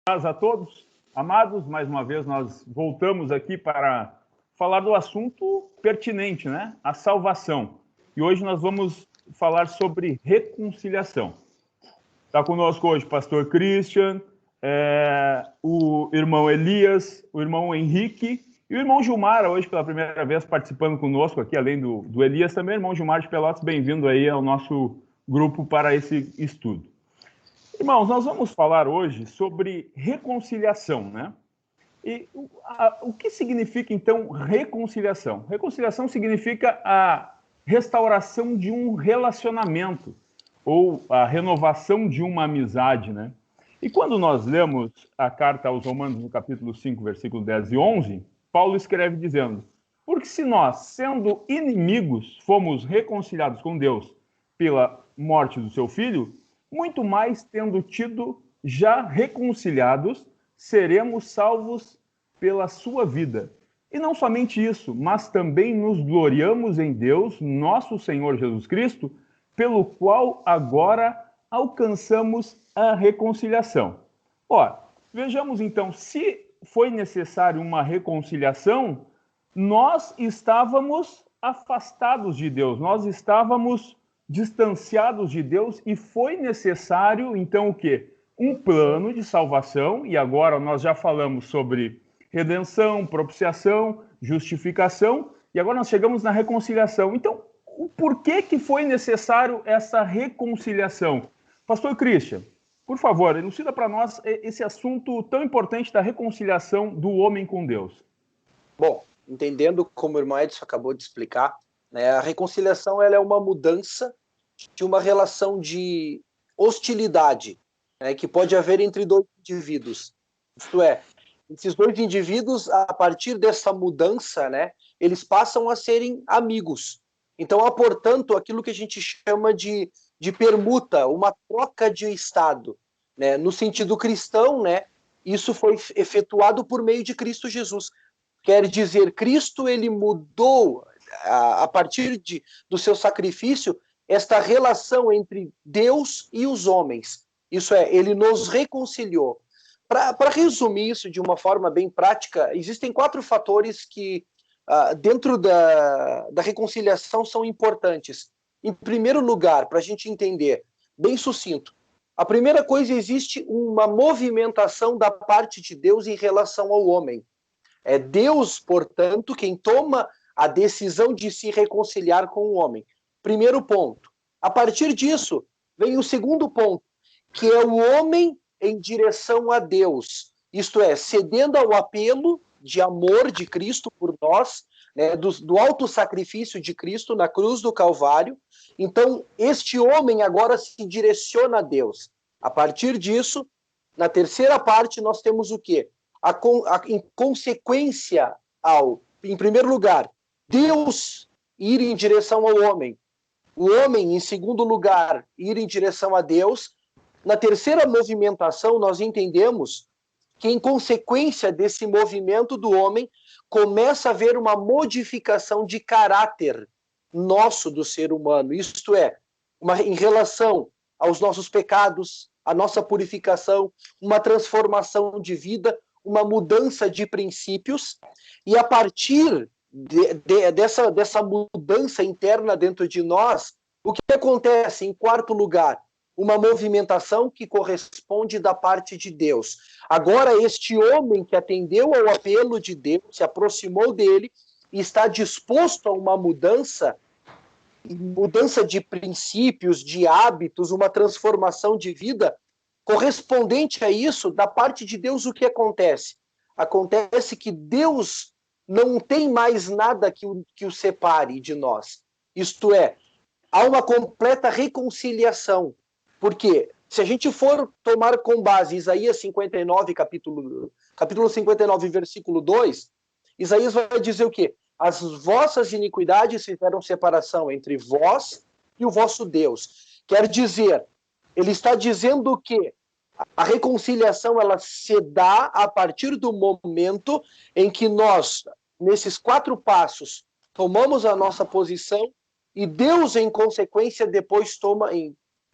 paz a todos, amados. Mais uma vez nós voltamos aqui para falar do assunto pertinente, né? A salvação. E hoje nós vamos falar sobre reconciliação. Está conosco hoje o pastor Christian, o irmão Elias, o irmão Henrique e o irmão Gilmar, hoje pela primeira vez participando conosco aqui, além do Elias, também o irmão Gilmar de Pelotas, bem-vindo aí ao nosso grupo para esse estudo. Irmãos, nós vamos falar hoje sobre reconciliação, né? E o que significa, então, reconciliação? Reconciliação significa a restauração de um relacionamento ou a renovação de uma amizade, né? E quando nós lemos a carta aos Romanos, no capítulo 5, versículo 10 e 11, Paulo escreve dizendo: porque se nós, sendo inimigos, fomos reconciliados com Deus pela morte do seu Filho, muito mais, tendo tido já reconciliados, seremos salvos pela sua vida. E não somente isso, mas também nos gloriamos em Deus, nosso Senhor Jesus Cristo, pelo qual agora alcançamos a reconciliação. Ora, vejamos então, se foi necessário uma reconciliação, nós estávamos afastados de Deus, nós estávamos distanciados de Deus e foi necessário, então, o quê? Um plano de salvação, e agora nós já falamos sobre redenção, propiciação, justificação, e agora nós chegamos na reconciliação. Então, por que foi necessário essa reconciliação? Pastor Christian, por favor, elucida para nós esse assunto tão importante da reconciliação do homem com Deus. Bom, entendendo como o irmão Edson acabou de explicar, né, a reconciliação ela é uma mudança de uma relação de hostilidade, né, que pode haver entre dois indivíduos. Isto é, esses dois indivíduos, a partir dessa mudança, né, eles passam a serem amigos. Então há, portanto, aquilo que a gente chama de permuta, uma troca de estado. Né? No sentido cristão, né, isso foi efetuado por meio de Cristo Jesus. Quer dizer, Cristo ele mudou, a partir do seu sacrifício, esta relação entre Deus e os homens. Isso é, ele nos reconciliou. Para resumir isso de uma forma bem prática, existem 4 fatores que, dentro da reconciliação, são importantes. Em primeiro lugar, para a gente entender, bem sucinto, a primeira coisa, existe uma movimentação da parte de Deus em relação ao homem. É Deus, portanto, quem toma a decisão de se reconciliar com o homem. Primeiro ponto. A partir disso, vem o segundo ponto, que é o homem em direção a Deus. Isto é, cedendo ao apelo de amor de Cristo por nós, né, do alto sacrifício de Cristo na cruz do Calvário. Então, este homem agora se direciona a Deus. A partir disso, na terceira parte, nós temos o quê? Em consequência em primeiro lugar, Deus ir em direção ao homem. O homem, em segundo lugar, ir em direção a Deus. Na terceira movimentação, nós entendemos que, em consequência desse movimento do homem, começa a haver uma modificação de caráter nosso do ser humano. Isto é, em relação aos nossos pecados, a nossa purificação, uma transformação de vida, uma mudança de princípios, e a partir dessa mudança interna dentro de nós, o que acontece? Em quarto lugar, uma movimentação que corresponde da parte de Deus. Agora, este homem que atendeu ao apelo de Deus, se aproximou dele e está disposto a uma mudança de princípios, de hábitos, uma transformação de vida, correspondente a isso, da parte de Deus, o que acontece? Acontece que Deus não tem mais nada que o separe de nós. Isto é, há uma completa reconciliação. Porque se a gente for tomar com base Isaías 59, capítulo 59, versículo 2, Isaías vai dizer o quê? As vossas iniquidades fizeram separação entre vós e o vosso Deus. Quer dizer, ele está dizendo que a reconciliação ela se dá a partir do momento em que nós, nesses 4 passos, tomamos a nossa posição e Deus, em consequência, depois toma,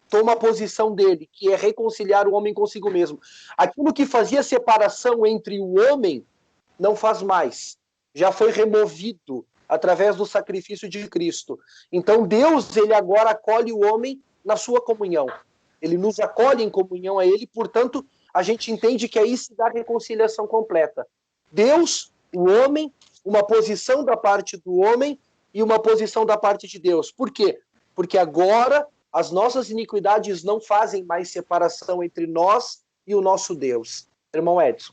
toma a posição dele, que é reconciliar o homem consigo mesmo. Aquilo que fazia separação entre o homem não faz mais. Já foi removido através do sacrifício de Cristo. Então Deus, ele agora acolhe o homem na sua comunhão. Ele nos acolhe em comunhão a ele, portanto, a gente entende que aí se dá a reconciliação completa. Deus, o homem, uma posição da parte do homem e uma posição da parte de Deus. Por quê? Porque agora as nossas iniquidades não fazem mais separação entre nós e o nosso Deus. Irmão Edson.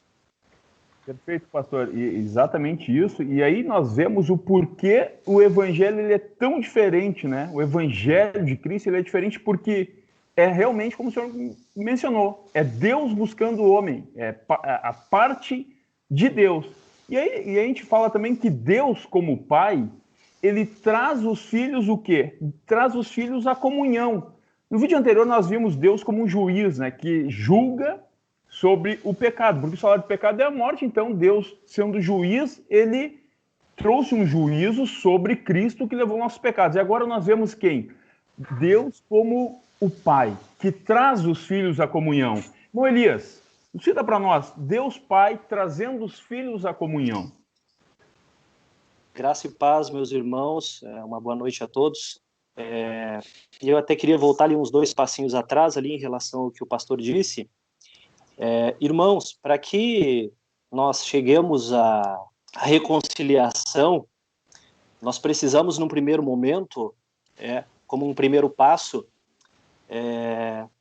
Perfeito, pastor. E exatamente isso. E aí nós vemos o porquê o evangelho ele é tão diferente, né? O evangelho de Cristo ele é diferente porque é realmente como o senhor mencionou. É Deus buscando o homem. É a parte de Deus. E aí a gente fala também que Deus, como Pai, ele traz os filhos o quê? Traz os filhos à comunhão. No vídeo anterior nós vimos Deus como um juiz, né? Que julga sobre o pecado, porque o salário do pecado é a morte, então Deus, sendo juiz, ele trouxe um juízo sobre Cristo que levou nossos pecados. E agora nós vemos quem? Deus como o Pai, que traz os filhos à comunhão. Bom, Elias, cita para nós, Deus Pai trazendo os filhos à comunhão. Graça e paz, meus irmãos, uma boa noite a todos. Eu até queria voltar ali uns 2 passinhos atrás, ali em relação ao que o pastor disse. Irmãos, para que nós cheguemos à reconciliação, nós precisamos, num primeiro momento, como um primeiro passo,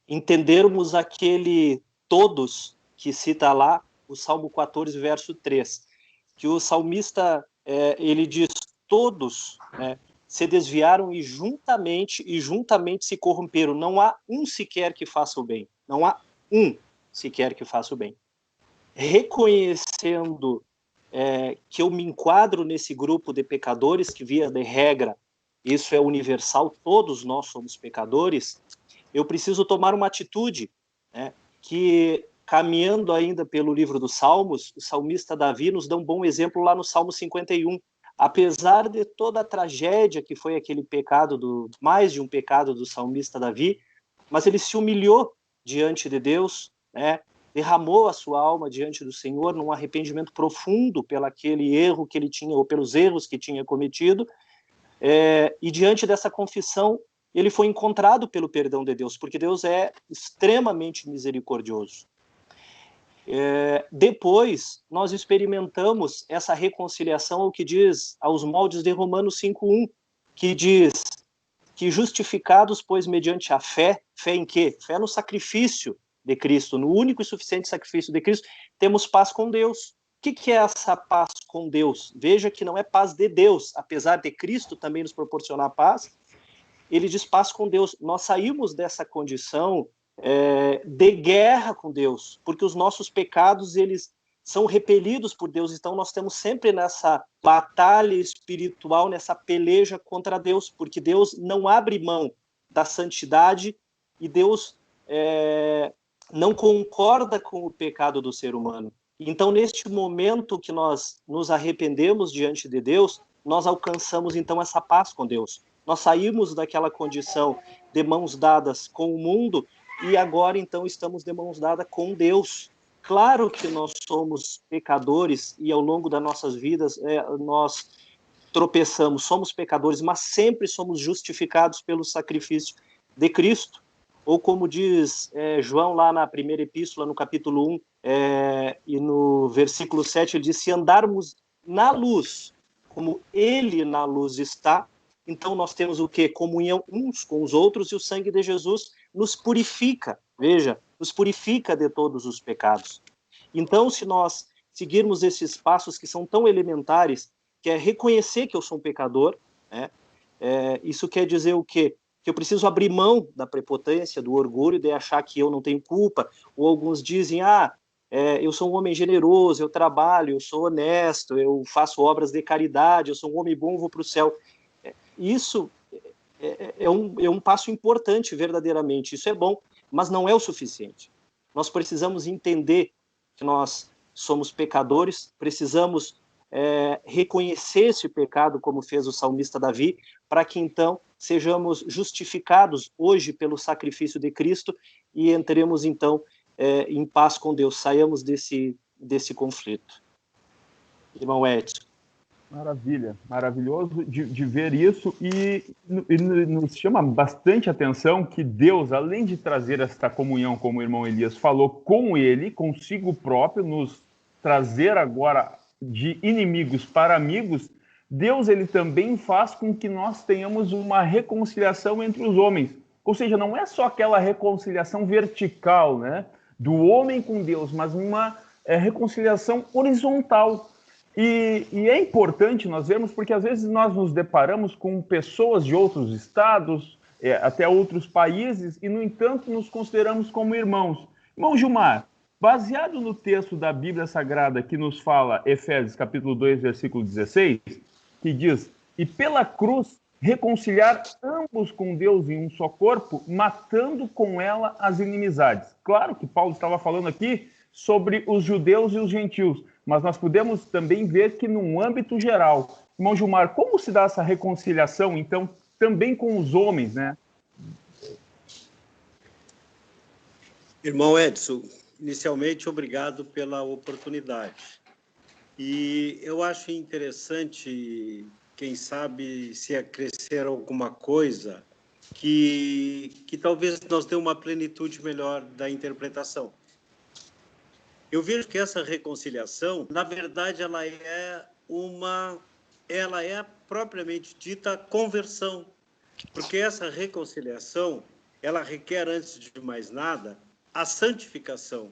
entendermos aquele todos que cita lá o Salmo 14, verso 3, que o salmista, ele diz, todos se desviaram e juntamente se corromperam. Não há um sequer que faça o bem. Não há um sequer que faça o bem. Reconhecendo que eu me enquadro nesse grupo de pecadores, que via de regra, isso é universal, todos nós somos pecadores, eu preciso tomar uma atitude, que, caminhando ainda pelo livro dos Salmos, o salmista Davi nos dá um bom exemplo lá no Salmo 51. Apesar de toda a tragédia que foi aquele pecado, mais de um pecado do salmista Davi, mas ele se humilhou diante de Deus, derramou a sua alma diante do Senhor num arrependimento profundo pelo aquele erro que ele tinha, ou pelos erros que tinha cometido, e diante dessa confissão, ele foi encontrado pelo perdão de Deus, porque Deus é extremamente misericordioso. Depois, nós experimentamos essa reconciliação ao que diz aos moldes de Romanos 5:1, que diz que justificados, pois, mediante a fé em quê? Fé no sacrifício de Cristo, no único e suficiente sacrifício de Cristo, temos paz com Deus. O que é essa paz com Deus? Veja que não é paz de Deus, apesar de Cristo também nos proporcionar paz, ele diz paz com Deus. Nós saímos dessa condição de guerra com Deus, porque os nossos pecados, eles são repelidos por Deus, então nós estamos sempre nessa batalha espiritual, nessa peleja contra Deus, porque Deus não abre mão da santidade e Deus não concorda com o pecado do ser humano. Então, neste momento que nós nos arrependemos diante de Deus, nós alcançamos então essa paz com Deus. Nós saímos daquela condição de mãos dadas com o mundo e agora então estamos de mãos dadas com Deus. Claro que nós somos pecadores e ao longo das nossas vidas nós tropeçamos, somos pecadores, mas sempre somos justificados pelo sacrifício de Cristo. Ou como diz João lá na primeira epístola, no capítulo 1, e no versículo 7, ele diz, se andarmos na luz, como ele na luz está, então nós temos o quê? Comunhão uns com os outros, e o sangue de Jesus nos purifica, veja, nos purifica de todos os pecados. Então, se nós seguirmos esses passos que são tão elementares, que é reconhecer que eu sou um pecador, isso quer dizer o quê? Que eu preciso abrir mão da prepotência, do orgulho, de achar que eu não tenho culpa, ou alguns dizem, eu sou um homem generoso, eu trabalho, eu sou honesto, eu faço obras de caridade, eu sou um homem bom, vou para o céu. Isso é um passo importante, verdadeiramente, isso é bom, mas não é o suficiente. Nós precisamos entender que nós somos pecadores, precisamos reconhecer esse pecado, como fez o salmista Davi, para que então sejamos justificados hoje pelo sacrifício de Cristo e entremos, então, em paz com Deus, saiamos desse conflito. Irmão Edson. Maravilha, maravilhoso de ver isso, e nos chama bastante atenção que Deus, além de trazer esta comunhão, como o irmão Elias falou, com ele, consigo próprio, nos trazer agora de inimigos para amigos, Deus ele também faz com que nós tenhamos uma reconciliação entre os homens. Ou seja, não é só aquela reconciliação vertical, né, do homem com Deus, mas uma reconciliação horizontal. E é importante nós vermos, porque às vezes nós nos deparamos com pessoas de outros estados, até outros países, e, no entanto, nos consideramos como irmãos. Irmão Gilmar, baseado no texto da Bíblia Sagrada que nos fala, Efésios capítulo 2, versículo 16, que diz, e pela cruz reconciliar ambos com Deus em um só corpo, matando com ela as inimizades. Claro que Paulo estava falando aqui sobre os judeus e os gentios, mas nós podemos também ver que, num âmbito geral, irmão Gilmar, como se dá essa reconciliação, então, também com os homens, né? Irmão Edson, inicialmente, obrigado pela oportunidade. E eu acho interessante, quem sabe, se acrescer alguma coisa que talvez nos dê uma plenitude melhor da interpretação. Eu vejo que essa reconciliação, na verdade, ela é propriamente dita conversão, porque essa reconciliação, ela requer, antes de mais nada, a santificação.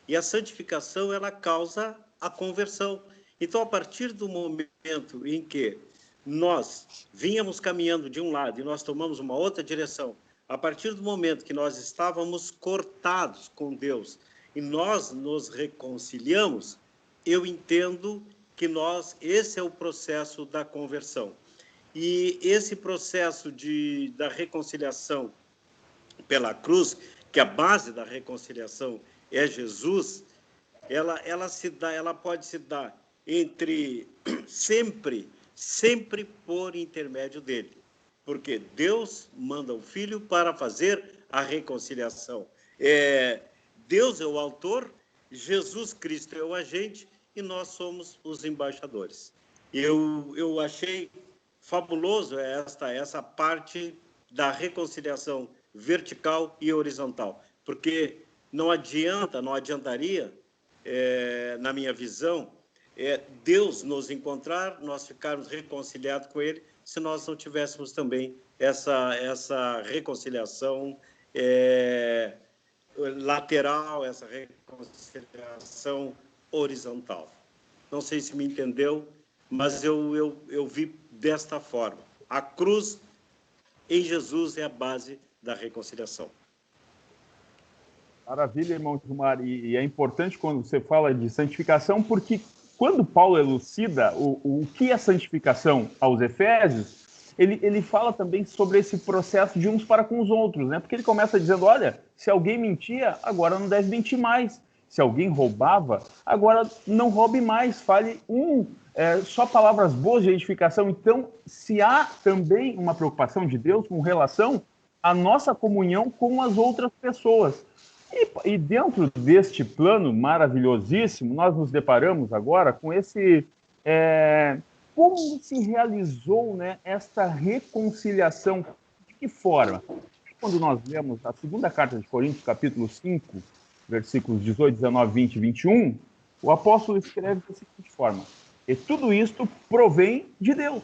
E a santificação, ela causa a conversão. Então, a partir do momento em que nós vínhamos caminhando de um lado e nós tomamos uma outra direção, a partir do momento que nós estávamos cortados com Deus, e nós nos reconciliamos, eu entendo que esse é o processo da conversão. E esse processo da reconciliação pela cruz, que a base da reconciliação é Jesus, ela pode se dar sempre por intermédio dele. Porque Deus manda o Filho para fazer a reconciliação. Deus é o autor, Jesus Cristo é o agente e nós somos os embaixadores. Eu achei fabuloso essa parte da reconciliação vertical e horizontal, porque não adiantaria, na minha visão, Deus nos encontrar, nós ficarmos reconciliados com Ele, se nós não tivéssemos também essa reconciliação lateral, essa reconciliação horizontal. Não sei se me entendeu, mas eu vi desta forma. A cruz em Jesus é a base da reconciliação. Maravilha, irmão Gilmar, e é importante quando você fala de santificação, porque quando Paulo elucida o que é santificação aos Efésios, ele fala também sobre esse processo de uns para com os outros, né? Porque ele começa dizendo, olha, se alguém mentia, agora não deve mentir mais. Se alguém roubava, agora não roube mais. Fale só palavras boas de edificação. Então, se há também uma preocupação de Deus com relação à nossa comunhão com as outras pessoas. E dentro deste plano maravilhosíssimo, nós nos deparamos agora com esse... como se realizou, né, esta reconciliação? De que forma? Quando nós lemos a segunda carta de Coríntios, capítulo 5, versículos 18, 19, 20 e 21, o apóstolo escreve da seguinte forma: e tudo isto provém de Deus,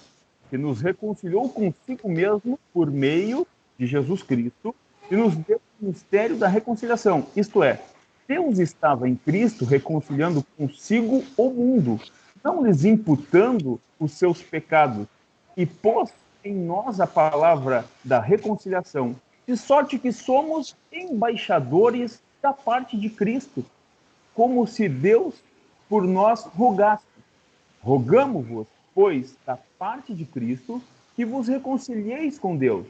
que nos reconciliou consigo mesmo por meio de Jesus Cristo e nos deu o mistério da reconciliação. Isto é, Deus estava em Cristo reconciliando consigo o mundo, não lhes imputando os seus pecados, e pôs em nós a palavra da reconciliação, de sorte que somos embaixadores da parte de Cristo, como se Deus por nós rogasse. Rogamo-vos, pois, da parte de Cristo, que vos reconcilieis com Deus.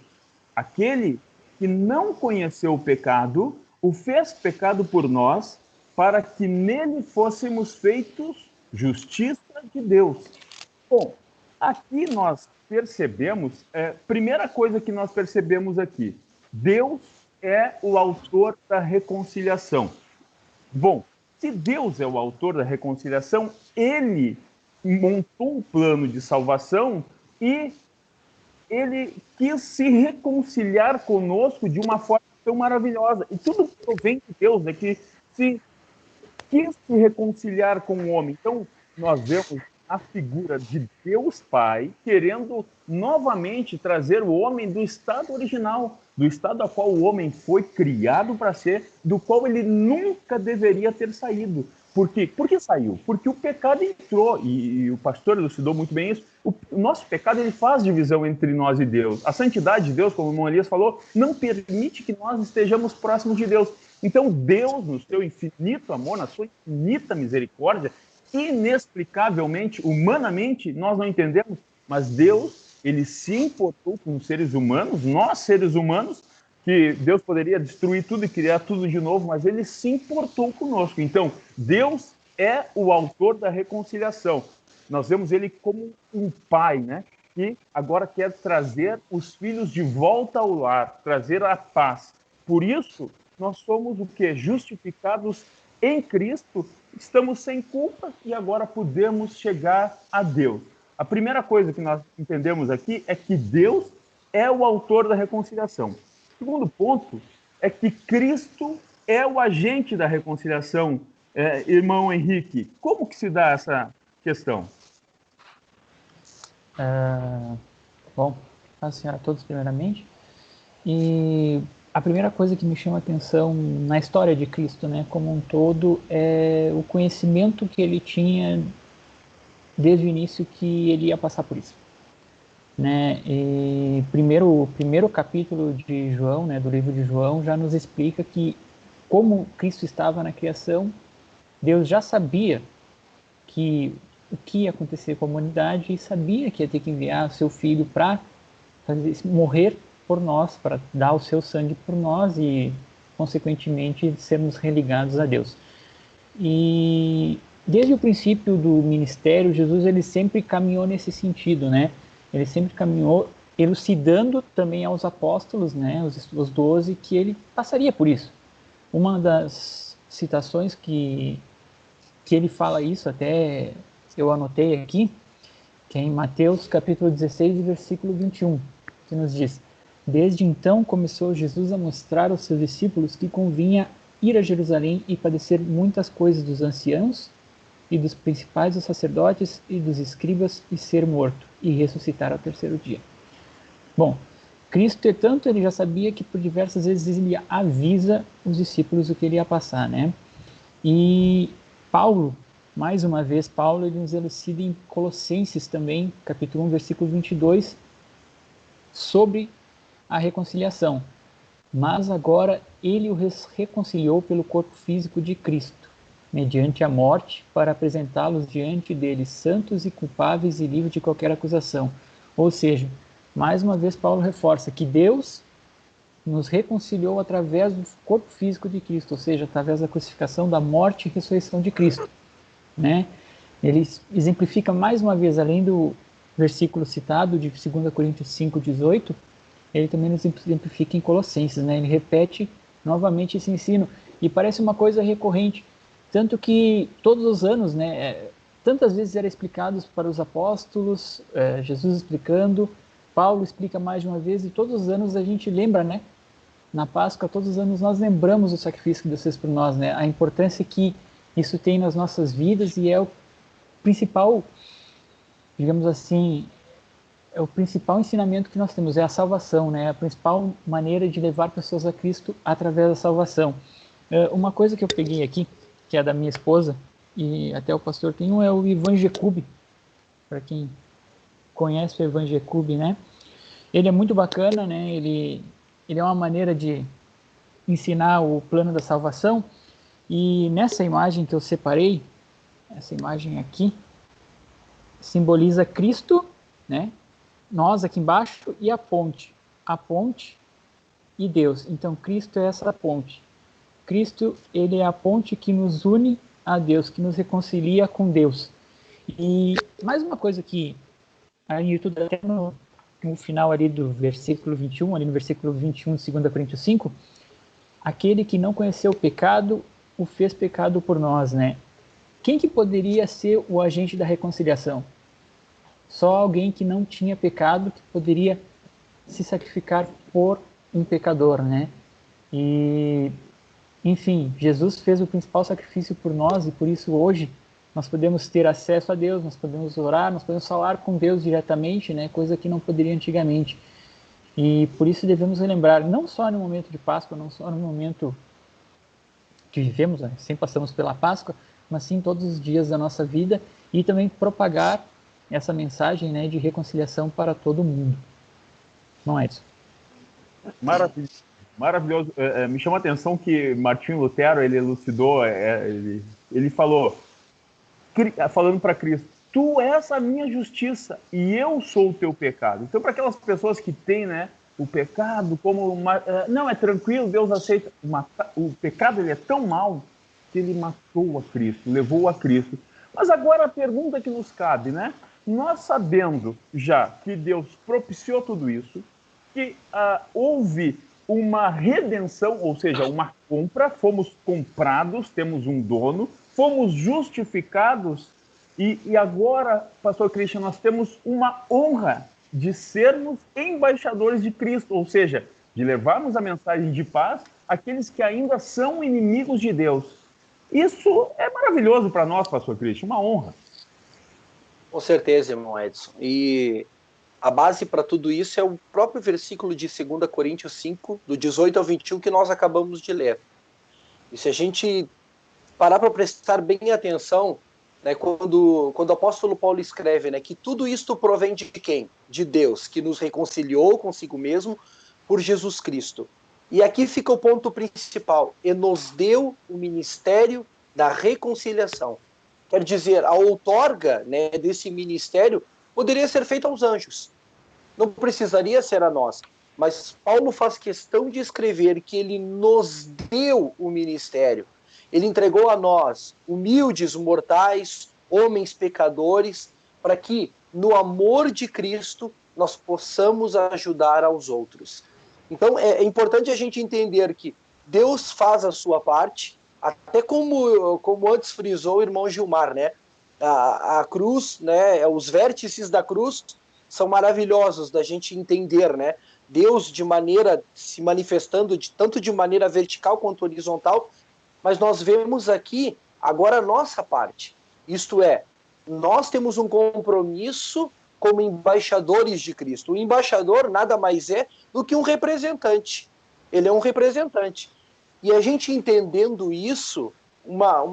Aquele que não conheceu o pecado, o fez pecado por nós, para que nele fôssemos feitos justiça de Deus. Bom, aqui nós percebemos, primeira coisa que nós percebemos aqui, Deus é o autor da reconciliação. Bom, se Deus é o autor da reconciliação, ele montou um plano de salvação e ele quis se reconciliar conosco de uma forma tão maravilhosa. E tudo provém de Deus, né, que quis se reconciliar com o homem. Então, nós vemos a figura de Deus Pai querendo novamente trazer o homem do estado original, do estado a qual o homem foi criado para ser, do qual ele nunca deveria ter saído. Por quê? Por que saiu? Porque o pecado entrou, e o pastor elucidou muito bem isso. O nosso pecado ele faz divisão entre nós e Deus. A santidade de Deus, como o irmão Elias falou, não permite que nós estejamos próximos de Deus. Então Deus, no seu infinito amor, na sua infinita misericórdia, inexplicavelmente, humanamente, nós não entendemos, mas Deus, ele se importou com os seres humanos, nós seres humanos, que Deus poderia destruir tudo e criar tudo de novo, mas ele se importou conosco. Então, Deus é o autor da reconciliação. Nós vemos ele como um pai, né? Que agora quer trazer os filhos de volta ao lar, trazer a paz. Por isso, nós somos o quê? Justificados em Cristo, estamos sem culpa e agora podemos chegar a Deus. A primeira coisa que nós entendemos aqui é que Deus é o autor da reconciliação. O segundo ponto é que Cristo é o agente da reconciliação. Irmão Henrique, como que se dá essa questão? Bom, a senhora a todos primeiramente. E a primeira coisa que me chama a atenção na história de Cristo, né, como um todo, é o conhecimento que ele tinha desde o início que ele ia passar por isso. Né? E o primeiro capítulo de João, né, do livro de João, já nos explica que, como Cristo estava na criação, Deus já sabia que o que ia acontecer com a humanidade e sabia que ia ter que enviar o seu filho para morrer por nós, para dar o seu sangue por nós e, consequentemente, sermos religados a Deus. E desde o princípio do ministério, Jesus ele sempre caminhou nesse sentido, né? Ele sempre caminhou elucidando também aos apóstolos, né, os 12, que ele passaria por isso. Uma das citações que ele fala isso, até eu anotei aqui, que é em Mateus capítulo 16, versículo 21, que nos diz: Desde então começou Jesus a mostrar aos seus discípulos que convinha ir a Jerusalém e padecer muitas coisas dos anciãos e dos principais dos sacerdotes e dos escribas e ser morto e ressuscitar ao terceiro dia. Bom, Cristo, entretanto, ele já sabia que por diversas vezes ele avisa os discípulos o que ele ia passar, né? E Paulo, mais uma vez, Paulo ele nos elucida em Colossenses também, capítulo 1, versículo 22, sobre a reconciliação. Mas agora ele os reconciliou pelo corpo físico de Cristo, mediante a morte, para apresentá-los diante dele santos e culpáveis e livres de qualquer acusação. Ou seja, mais uma vez Paulo reforça que Deus nos reconciliou através do corpo físico de Cristo, ou seja, através da crucificação, da morte e ressurreição de Cristo, né? Ele exemplifica mais uma vez, além do versículo citado de 2 Coríntios 5:18, ele também nos exemplifica em Colossenses, né? Ele repete novamente esse ensino, e parece uma coisa recorrente, tanto que todos os anos, né, tantas vezes era explicado para os apóstolos, Jesus explicando, Paulo explica mais de uma vez, e todos os anos a gente lembra, né? Na Páscoa, todos os anos nós lembramos do sacrifício que Deus fez por nós, né? A importância que isso tem nas nossas vidas, e é o principal, digamos assim, é o principal ensinamento que nós temos, é a salvação, né? A principal maneira de levar pessoas a Cristo através da salvação. Uma coisa que eu peguei aqui, que é da minha esposa, e até o pastor tem um, é o Ivan Jacobi, para quem conhece o Ivan Jacobi, né? Ele é muito bacana, né? Ele é uma maneira de ensinar o plano da salvação, e nessa imagem que eu separei, essa imagem aqui, simboliza Cristo, né? Nós aqui embaixo, e a ponte e Deus. Então Cristo é essa ponte. Cristo, ele é a ponte que nos une a Deus, que nos reconcilia com Deus. E mais uma coisa que aí tudo até no final ali do versículo 21, ali no versículo 21 de 2 Coríntios 5, aquele que não conheceu o pecado, o fez pecado por nós, né? Quem que poderia ser o agente da reconciliação? Só alguém que não tinha pecado que poderia se sacrificar por um pecador, né? E, enfim, Jesus fez o principal sacrifício por nós e por isso hoje nós podemos ter acesso a Deus, nós podemos orar, nós podemos falar com Deus diretamente, né? Coisa que não poderia antigamente. E por isso devemos relembrar, não só no momento de Páscoa, não só no momento que vivemos, né? Sempre passamos pela Páscoa, mas sim todos os dias da nossa vida e também propagar essa mensagem, né, de reconciliação para todo mundo. Não é isso? Maravilhoso. Maravilhoso. Me chama a atenção que Martinho Lutero, ele elucidou, ele falou, falando para Cristo, tu és a minha justiça e eu sou o teu pecado. Então, para aquelas pessoas que têm, né, o pecado como não, é tranquilo, Deus aceita. O pecado, ele é tão mau que ele matou a Cristo, levou a Cristo. Mas agora a pergunta que nos cabe, né? Nós sabendo já que Deus propiciou tudo isso, que houve uma redenção, ou seja, uma compra, fomos comprados, temos um dono, fomos justificados e agora, pastor Christian, nós temos uma honra de sermos embaixadores de Cristo, ou seja, de levarmos a mensagem de paz àqueles que ainda são inimigos de Deus. Isso é maravilhoso para nós, pastor Christian, uma honra. Com certeza, irmão Edson. E a base para tudo isso é o próprio versículo de 2 Coríntios 5, do 18 ao 21, que nós acabamos de ler. E se a gente parar para prestar bem atenção, né, quando o apóstolo Paulo escreve, né, que tudo isto provém de quem? De Deus, que nos reconciliou consigo mesmo por Jesus Cristo. E aqui fica o ponto principal, e nos deu o ministério da reconciliação. Quer dizer, a outorga, né, desse ministério poderia ser feita aos anjos. Não precisaria ser a nós. Mas Paulo faz questão de escrever que ele nos deu o ministério. Ele entregou a nós, humildes mortais, homens pecadores, para que, no amor de Cristo, nós possamos ajudar aos outros. Então, é importante a gente entender que Deus faz a sua parte, até como antes frisou o irmão Gilmar, né? A cruz, né? Os vértices da cruz são maravilhosos da gente entender, né? Deus de maneira se manifestando tanto de maneira vertical quanto horizontal, mas nós vemos aqui agora a nossa parte. Isto é, nós temos um compromisso como embaixadores de Cristo. O embaixador nada mais é do que um representante. Ele é um representante. E a gente entendendo isso,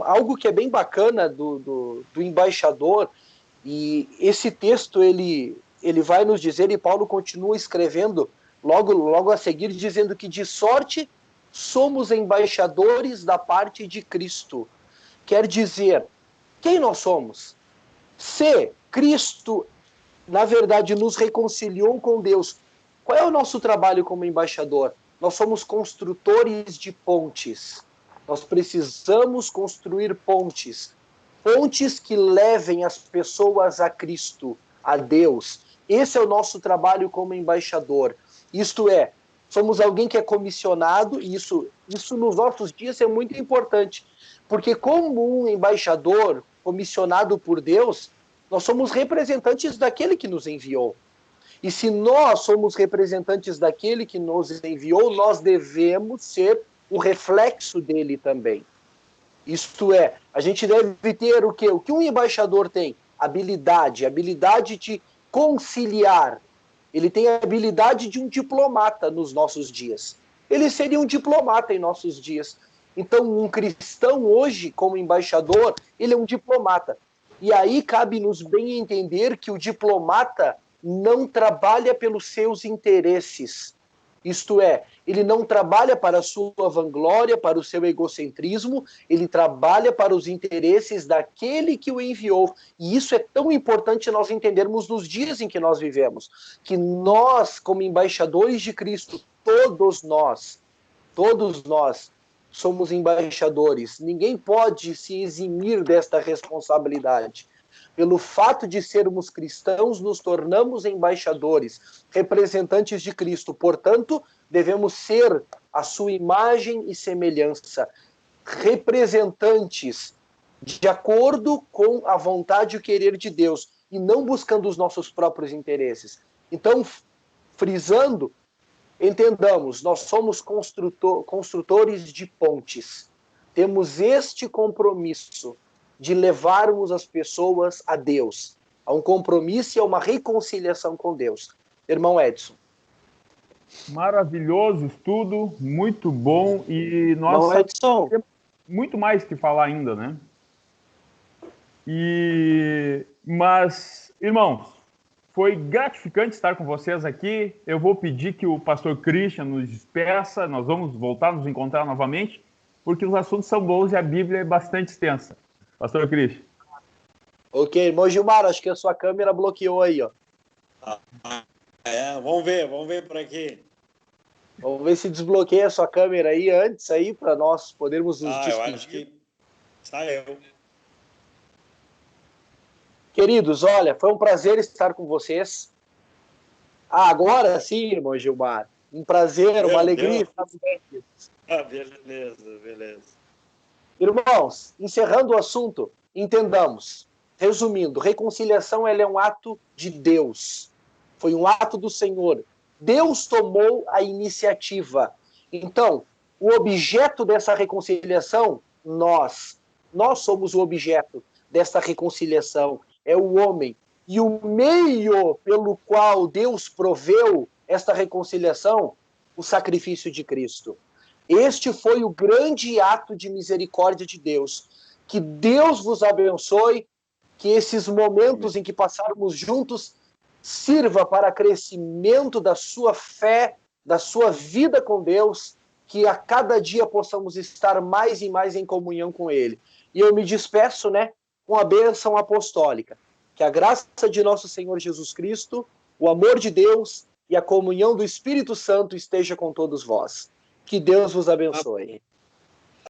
algo que é bem bacana do embaixador, e esse texto ele vai nos dizer, e Paulo continua escrevendo logo a seguir, dizendo que de sorte somos embaixadores da parte de Cristo. Quer dizer, quem nós somos? Se Cristo, na verdade, nos reconciliou com Deus, qual é o nosso trabalho como embaixador? Nós somos construtores de pontes. Nós precisamos construir pontes. Pontes que levem as pessoas a Cristo, a Deus. Esse é o nosso trabalho como embaixador. Isto é, somos alguém que é comissionado, e isso nos nossos dias é muito importante, porque como um embaixador comissionado por Deus, nós somos representantes daquele que nos enviou. E se nós somos representantes daquele que nos enviou, nós devemos ser o reflexo dele também. Isto é, a gente deve ter o quê? O que um embaixador tem? Habilidade de conciliar. Ele tem a habilidade de um diplomata nos nossos dias. Ele seria um diplomata em nossos dias. Então, um cristão hoje, como embaixador, ele é um diplomata. E aí cabe-nos bem entender que o diplomata não trabalha pelos seus interesses. Isto é, ele não trabalha para a sua vanglória, para o seu egocentrismo, ele trabalha para os interesses daquele que o enviou. E isso é tão importante nós entendermos nos dias em que nós vivemos, que nós, como embaixadores de Cristo, todos nós, somos embaixadores. Ninguém pode se eximir desta responsabilidade. Pelo fato de sermos cristãos, nos tornamos embaixadores, representantes de Cristo. Portanto, devemos ser a sua imagem e semelhança, representantes de acordo com a vontade e o querer de Deus, e não buscando os nossos próprios interesses. Então, frisando, entendamos, nós somos construtores de pontes. Temos este compromisso de levarmos as pessoas a Deus, a um compromisso e a uma reconciliação com Deus. Irmão Edson. Maravilhoso estudo, muito bom, e nós temos muito mais que falar ainda, né? Mas, irmãos, foi gratificante estar com vocês aqui. Eu vou pedir que o pastor Christian nos despeça, nós vamos voltar a nos encontrar novamente, porque os assuntos são bons e a Bíblia é bastante extensa. Pastor Christian. Ok, irmão Gilmar, acho que a sua câmera bloqueou aí, ó. Vamos ver por aqui. Vamos ver se desbloqueia a sua câmera aí antes, aí, para nós podermos nos despedir. Eu acho que saiu. Queridos, olha, foi um prazer estar com vocês. Agora sim, irmão Gilmar. Um prazer, uma alegria estar com vocês. Beleza. Irmãos, encerrando o assunto, entendamos. Resumindo, reconciliação ela é um ato de Deus. Foi um ato do Senhor. Deus tomou a iniciativa. Então, o objeto dessa reconciliação, nós somos o objeto dessa reconciliação. É o homem. E o meio pelo qual Deus proveu esta reconciliação, o sacrifício de Cristo. Este foi o grande ato de misericórdia de Deus. Que Deus vos abençoe, que esses momentos em que passarmos juntos sirva para crescimento da sua fé, da sua vida com Deus, que a cada dia possamos estar mais e mais em comunhão com Ele. E eu me despeço, com a bênção apostólica. Que a graça de nosso Senhor Jesus Cristo, o amor de Deus e a comunhão do Espírito Santo esteja com todos vós. Que Deus vos abençoe.